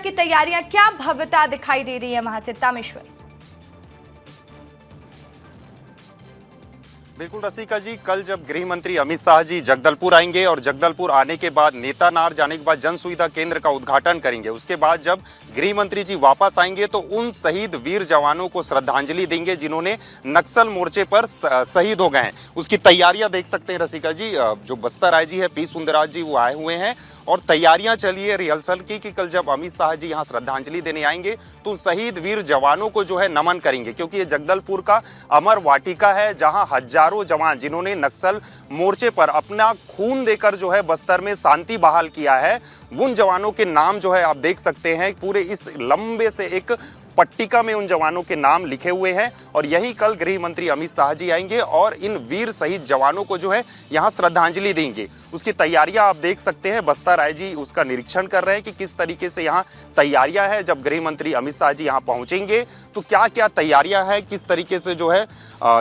की तैयारियां, क्या भव्यता दिखाई दे रही है वहां से, तामेश्वर? बिल्कुल रसिका जी, कल जब गृह मंत्री अमित शाह जी जगदलपुर आएंगे और जगदलपुर आने के बाद नेतानार जाने के बाद जन सुविधा केंद्र का उद्घाटन करेंगे, उसके बाद जब गृह मंत्री जी वापस आएंगे तो उन शहीद वीर जवानों को श्रद्धांजलि देंगे जिन्होंने नक्सल मोर्चे पर शहीद हो गए हैं। उसकी तैयारियां देख सकते हैं रसिका जी। जो बस्तर आईजी है पी सुंदरराज जी, वो आए हुए हैं और तैयारियां चली है रिहर्सल की कि कल जब अमित शाह जी यहाँ श्रद्धांजलि देने आएंगे तो शहीद वीर जवानों को जो है नमन करेंगे, क्योंकि ये जगदलपुर का अमर वाटिका है जहां हजारों जवान जिन्होंने नक्सल मोर्चे पर अपना खून देकर जो है बस्तर में शांति बहाल किया है, उन जवानों के नाम जो है आप देख सकते हैं पूरे इस लंबे से एक पट्टिका में उन जवानों के नाम लिखे हुए हैं। और यही कल गृह मंत्री अमित शाह जी आएंगे और इन वीर शहीद जवानों को जो है यहाँ श्रद्धांजलि देंगे। उसकी तैयारियां आप देख सकते हैं, बस्तर आईजी उसका निरीक्षण कर रहे हैं कि किस तरीके से यहाँ तैयारियां है। जब गृह मंत्री अमित शाह जी यहाँ पहुंचेंगे तो क्या क्या तैयारियां हैं, किस तरीके से जो है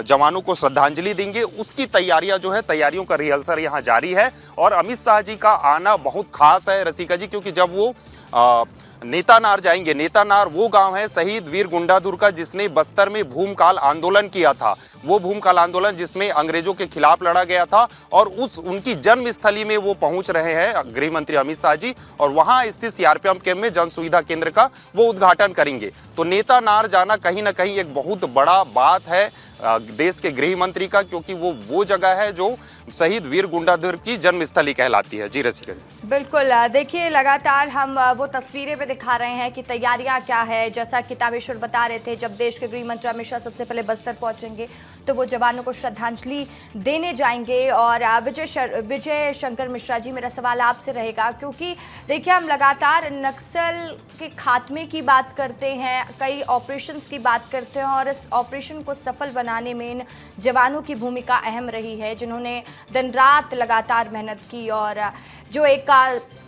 जवानों को श्रद्धांजलि देंगे, उसकी तैयारियां जो है, तैयारियों का रिहर्सल यहाँ जारी है। और अमित शाह जी का आना बहुत खास है रसिका जी, क्योंकि जब वो नेतानार जाएंगे, नेतानार वो गांव है शहीद वीर गुंडाधुर का जिसने बस्तर में भूमकाल आंदोलन किया था, वो भूमकाल आंदोलन जिसमें अंग्रेजों के खिलाफ लड़ा गया था, और उनकी जन्मस्थली में वो पहुंच रहे हैं गृह मंत्री अमित शाह जी, और वहां स्थित सीआरपीएफ कैंप में जन सुविधा केंद्र का वो उद्घाटन करेंगे। तो नेतानार जाना कहीं ना कहीं एक बहुत बड़ा बात है देश के गृह मंत्री का, क्योंकि वो जगह है जो शहीद वीर गुंडाधुर की जन्मस्थली कहलाती है। जी रसिका जी, बिल्कुल। देखिए, लगातार हम वो तस्वीरें भी दिखा रहे हैं कि तैयारियां क्या है। जैसा कि तामेश्वर बता रहे थे, जब देश के गृह मंत्री अमित शाह सबसे पहले बस्तर पहुंचेंगे तो वो जवानों को श्रद्धांजलि देने जाएंगे। और विजय शंकर मिश्रा जी, मेरा सवाल आपसे रहेगा, क्योंकि देखिए हम लगातार नक्सल के खात्मे की बात करते हैं, कई ऑपरेशंस की बात करते हैं, और इस ऑपरेशन को सफल बनाने में इन जवानों की भूमिका अहम रही है जिन्होंने दिन रात लगातार मेहनत की। और जो एक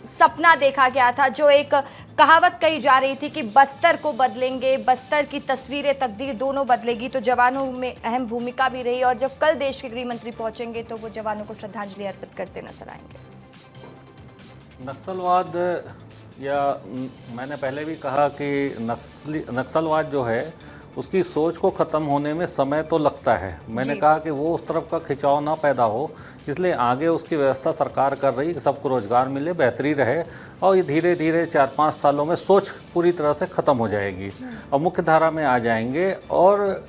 सपना देखा गया था, जो एक कहावत कही जा रही थी कि बस्तर को बदलेंगे, बस्तर की तस्वीरें तकदीर दोनों बदलेगी, तो जवानों में अहम भूमिका भी रही। और जब कल देश के गृह मंत्री पहुंचेंगे तो वो जवानों को श्रद्धांजलि अर्पित करते नजर आएंगे। नक्सलवाद, या मैंने पहले भी कहा कि नक्सलवाद जो है उसकी सोच को ख़त्म होने में समय तो लगता है। मैंने कहा कि वो उस तरफ का खिंचाव ना पैदा हो, इसलिए आगे उसकी व्यवस्था सरकार कर रही कि सबको रोज़गार मिले, बेहतरी रहे, और ये धीरे धीरे 4-5 सालों में सोच पूरी तरह से ख़त्म हो जाएगी और मुख्य धारा में आ जाएंगे। और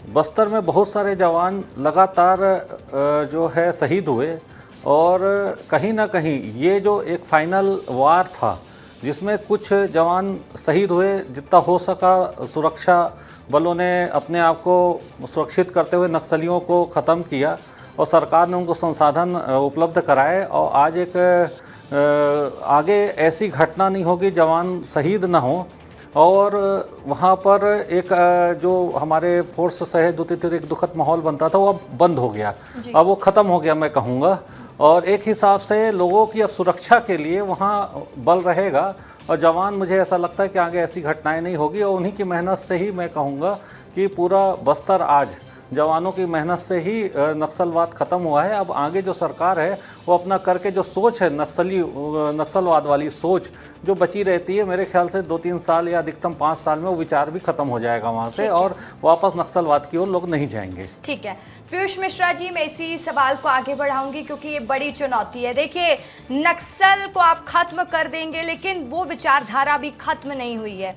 बस्तर में बहुत सारे जवान लगातार जो है शहीद हुए, और कहीं ना कहीं ये जो एक फाइनल वार था जिसमें कुछ जवान शहीद हुए, जितना हो सका सुरक्षा बलों ने अपने आप को सुरक्षित करते हुए नक्सलियों को ख़त्म किया और सरकार ने उनको संसाधन उपलब्ध कराए। और आज एक आगे ऐसी घटना नहीं होगी, जवान शहीद ना हो। और वहाँ पर एक जो हमारे फोर्स से द्वितीय एक दुखद माहौल बनता था, वो अब बंद हो गया, अब वो ख़त्म हो गया मैं कहूँगा। और एक हिसाब से लोगों की अब सुरक्षा के लिए वहाँ बल रहेगा, और जवान, मुझे ऐसा लगता है कि आगे ऐसी घटनाएं नहीं होगी। और उन्हीं की मेहनत से ही मैं कहूँगा कि पूरा बस्तर आज जवानों की मेहनत से ही नक्सलवाद ख़त्म हुआ है। अब आगे जो सरकार है वो अपना करके जो सोच है नक्सलवाद वाली सोच जो बची रहती है, मेरे ख्याल से 2-3 साल या अधिकतम 5 साल में वो विचार भी ख़त्म हो जाएगा वहाँ से, और वापस नक्सलवाद की ओर लोग नहीं जाएंगे। ठीक है पीयूष मिश्रा जी, मैं इसी सवाल को आगे बढ़ाऊंगी क्योंकि ये बड़ी चुनौती है। देखिए, नक्सल को आप खत्म कर देंगे, लेकिन वो विचारधारा भी खत्म नहीं हुई है।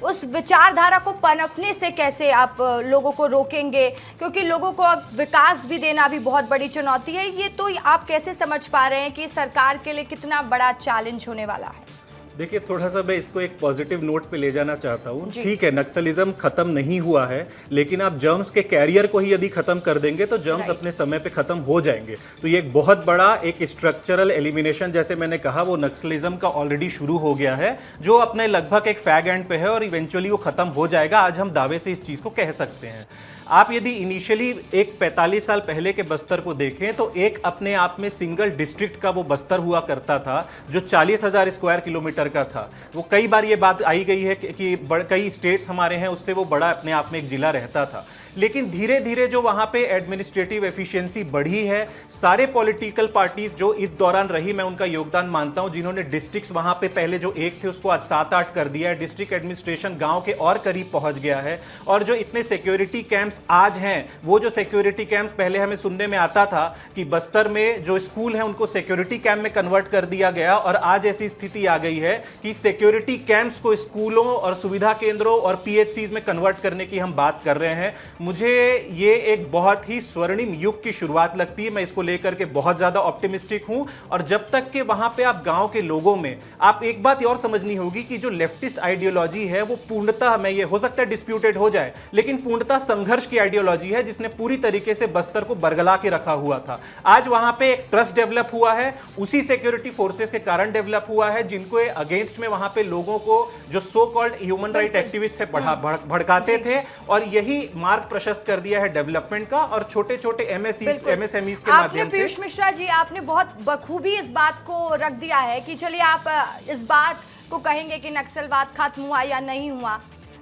उस विचारधारा को पनपने से कैसे आप लोगों को रोकेंगे, क्योंकि लोगों को अब विकास भी देना भी बहुत बड़ी चुनौती है। ये तो आप कैसे समझ पा रहे हैं कि सरकार के लिए कितना बड़ा चैलेंज होने वाला है? देखिए, थोड़ा सा मैं इसको एक पॉजिटिव नोट पे ले जाना चाहता हूँ। ठीक है, नक्सलिज्म खत्म नहीं हुआ है, लेकिन आप जर्म्स के कैरियर को ही यदि खत्म कर देंगे तो जर्म्स अपने समय पे खत्म हो जाएंगे। तो ये एक बहुत बड़ा एक स्ट्रक्चरल एलिमिनेशन, जैसे मैंने कहा, वो नक्सलिज्म का ऑलरेडी शुरू हो गया है, जो अपने लगभग एक फैग एंड पे है और इवेंचुअली वो खत्म हो जाएगा। आज हम दावे से इस चीज को कह सकते हैं। आप यदि इनिशियली एक 45 साल पहले के बस्तर को देखें तो एक अपने आप में सिंगल डिस्ट्रिक्ट का वो बस्तर हुआ करता था जो 40,000 स्क्वायर किलोमीटर का था। वो कई बार ये बात आई गई है कि कई स्टेट्स हमारे हैं, उससे वो बड़ा अपने आप में एक जिला रहता था। लेकिन धीरे धीरे जो वहां पे एडमिनिस्ट्रेटिव एफिशिएंसी बढ़ी है, सारे पॉलिटिकल पार्टीज जो इस दौरान रही, मैं उनका योगदान मानता हूं, जिन्होंने डिस्ट्रिक्ट्स वहां पे पहले जो एक थे उसको आज 7-8 कर दिया है, डिस्ट्रिक्ट एडमिनिस्ट्रेशन गांव के और करीब पहुंच गया है, और जो इतने सिक्योरिटी कैंप्स आज हैं, वो जो सिक्योरिटी कैंप्स पहले हमें सुनने में आता था कि बस्तर में जो स्कूल हैं उनको सिक्योरिटी कैंप में कन्वर्ट कर दिया गया, और आज ऐसी स्थिति आ गई है कि सिक्योरिटी कैंप्स को स्कूलों और सुविधा केंद्रों और पीएचसीज में कन्वर्ट करने की हम बात कर रहे हैं। मुझे ये एक बहुत ही स्वर्णिम युग की शुरुआत लगती है, मैं इसको लेकर के बहुत ज्यादा ऑप्टिमिस्टिक हूं। और जब तक कि वहां पे आप गांव के लोगों में, आप एक बात और समझनी होगी कि जो लेफ्टिस्ट आइडियोलॉजी है वो पूर्णतः, मैं ये हो सकता है डिस्प्यूटेड हो जाए, लेकिन पूर्णतः संघर्ष की आइडियोलॉजी है जिसने पूरी तरीके से बस्तर को बरगला के रखा हुआ था। आज वहां पे एक ट्रस्ट डेवलप हुआ है, उसी सिक्योरिटी फोर्सेस के कारण डेवलप हुआ है, जिनको अगेंस्ट में वहां पे लोगों को जो so called human right activist थे भड़काते थे, और यही मार्ग प्रशस्त कर दिया है डेवलपमेंट का और छोटे छोटे एमएसएमईज के माध्यम से। पीयूष मिश्रा जी, आपने बहुत बखूबी इस बात को रख दिया है कि चलिए आप इस बात को कहेंगे कि नक्सलवाद खत्म हुआ या नहीं हुआ,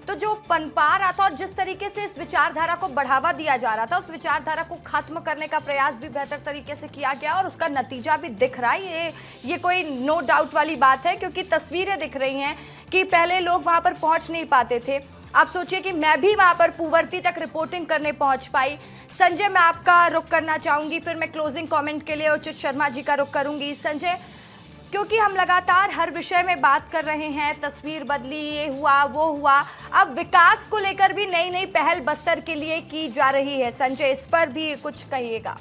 तो जो पनपा रहा था और जिस तरीके से इस विचारधारा को बढ़ावा दिया जा रहा था, उस विचारधारा को खत्म करने का प्रयास भी बेहतर तरीके से किया गया और उसका नतीजा भी दिख रहा है। ये कोई नो डाउट वाली बात है, क्योंकि तस्वीरें दिख रही हैं कि पहले लोग वहां पर पहुंच नहीं पाते थे। आप सोचिए कि मैं भी वहां पर पुवर्ती तक रिपोर्टिंग करने पहुंच पाई। संजय, मैं आपका रुख करना चाहूंगी, फिर मैं क्लोजिंग कमेंट के लिए उचित शर्मा जी का रुख करूंगी। संजय, क्योंकि हम लगातार हर विषय में बात कर रहे हैं, तस्वीर बदली, ये हुआ वो हुआ, अब विकास को लेकर भी नई नई पहल बस्तर के लिए की जा रही है। संजय, इस पर भी कुछ कहिएगा।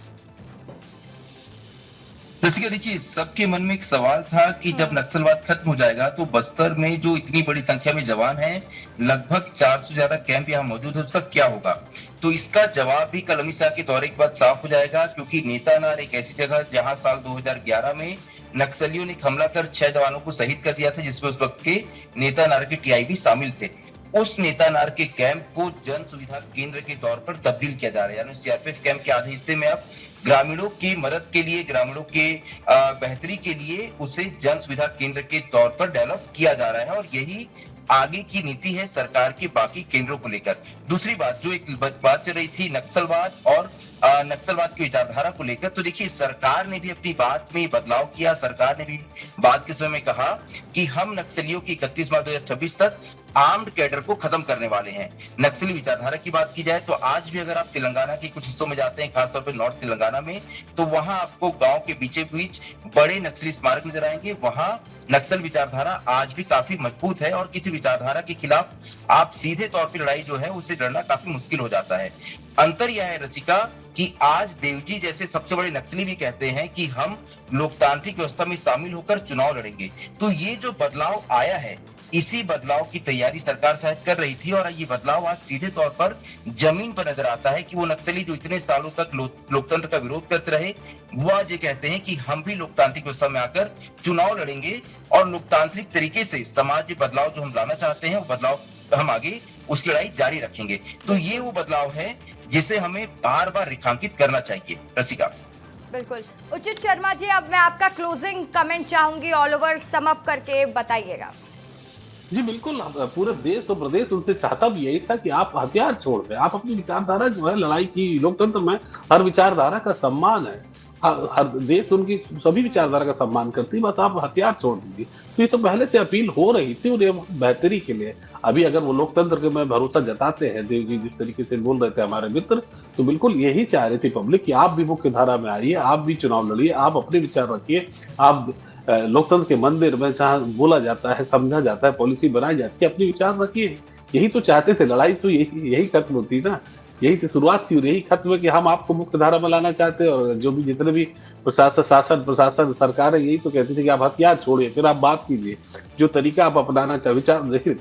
देखिए, सबके मन में एक सवाल था कि जब नक्सलवाद खत्म हो जाएगा तो बस्तर में जो इतनी बड़ी संख्या में जवान हैं, लगभग 400 से ज्यादा कैंप यहाँ मौजूद है, उसका क्या होगा। तो इसका जवाब भी कल अमित शाह के दौरे के बाद साफ हो जाएगा, क्योंकि नेतानार एक ऐसी जगह जहां साल 2011 में नक्सलियों ने हमला कर 6 जवानों को शहीद कर दिया था, जिसमें उस वक्त के नेतानार के टीआई भी शामिल थे। उस नेतानार के कैंप को जन सुविधा केंद्र के तौर पर तब्दील किया जा रहा है, यानी सीआरपीएफ कैंप के आधे हिस्से में अब ग्रामीणों की मदद के लिए, ग्रामीणों के बेहतरी के लिए उसे जन सुविधा केंद्र के तौर पर डेवलप किया जा रहा है, और यही आगे की नीति है सरकार के बाकी केंद्रों को लेकर। दूसरी बात, जो एक बात चल रही थी नक्सलवाद और नक्सलवाद की विचारधारा को लेकर, तो देखिए सरकार ने भी अपनी बात में बदलाव किया। सरकार ने भी बात के समय में कहा कि हम नक्सलियों की 31 मार्च 2026 तक आर्म्ड कैडर को खत्म करने वाले हैं। नक्सली विचारधारा की बात की जाए तो आज भी अगर आप तेलंगाना के कुछ हिस्सों में जाते हैं, खासतौर पर नॉर्थ तेलंगाना में, तो वहां आपको गांव के बीचों बीच बड़े नक्सली स्मारक नजर आएंगे। वहां नक्सल विचारधारा आज भी काफी मजबूत है, और किसी विचारधारा के खिलाफ आप सीधे तौर पर लड़ाई जो है उसे लड़ना काफी मुश्किल हो जाता है। अंतर यह है रसिका कि आज देवजी जैसे सबसे बड़े नक्सली भी कहते हैं कि हम लोकतांत्रिक व्यवस्था में शामिल होकर चुनाव लड़ेंगे। तो ये जो बदलाव आया है, इसी बदलाव की तैयारी सरकार शायद कर रही थी, और ये बदलाव आज सीधे तौर पर जमीन पर नजर आता है कि वो नक्सली जो इतने सालों तक लोकतंत्र का विरोध करते रहे, वो आज ये कहते हैं कि हम भी लोकतांत्रिक व्यवस्था में आकर चुनाव लड़ेंगे, और लोकतांत्रिक तरीके से समाज में बदलाव जो हम लाना चाहते हैं, वो बदलाव हम आगे उस लड़ाई जारी रखेंगे। तो ये वो बदलाव है जिसे हमें बार बार रेखांकित करना चाहिए। रसिका, बिल्कुल। उचित शर्मा जी, अब मैं आपका क्लोजिंग कमेंट चाहूंगी, ऑल ओवर सम अप करके बताइएगा। जी बिल्कुल, पूरे देश और प्रदेश उनसे चाहता भी यही था कि आप हथियार छोड़ दें, आप अपनी विचारधारा जो है, लड़ाई की लोकतंत्र में हर विचारधारा का सम्मान है, हर देश उनकी सभी विचारधारा का सम्मान करती है, बस आप हथियार छोड़ दीजिए। तो ये तो पहले से अपील हो रही थी, और ये बेहतरी के लिए अभी अगर वो लोकतंत्र के में भरोसा जताते हैं, देव जी जिस तरीके से बोल रहे थे हमारे मित्र, तो बिल्कुल यही चाह रही थी पब्लिक कि आप भी मुख्य धारा में आइए, आप भी चुनाव लड़िए, आप अपने विचार रखिए, आप लोकतंत्र के मंदिर में जहाँ बोला जाता है, समझा जाता है, पॉलिसी बनाई जाती है, अपने विचार रखिए। यही तो चाहते थे, लड़ाई तो यही खत्म होती ना, यही तो शुरुआत थी, और यही खत्म है कि हम आपको मुख्य धारा में लाना चाहते हैं। और जो भी जितने भी प्रशासन सरकार है, यही तो कहती थी कि आप हथियार छोड़िए, फिर आप बात कीजिए, जो तरीका आप अपनाना चाहे। विचार देखिए,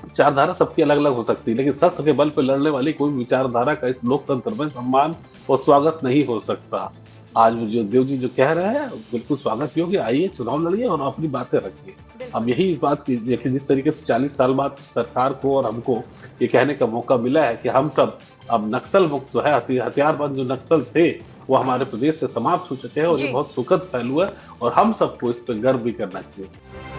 विचारधारा सबकी अलग अलग हो सकती है, लेकिन शस्त्र के बल पर लड़ने वाली कोई विचारधारा का इस लोकतंत्र में सम्मान और स्वागत नहीं हो सकता। आज जो देव जी जो कह रहे हैं, बिल्कुल स्वागत योग्य, आइए चुनाव लड़िए और अपनी बातें रखिए। अब यही इस बात की देखिए, जिस तरीके से 40 साल बाद सरकार को और हमको ये कहने का मौका मिला है कि हम सब अब नक्सल मुक्त जो है, हथियारबंद जो नक्सल थे वो हमारे प्रदेश से समाप्त हो चुके हैं, और ये बहुत सुखद पहलू है, और हम सबको इस पर गर्व भी करना चाहिए।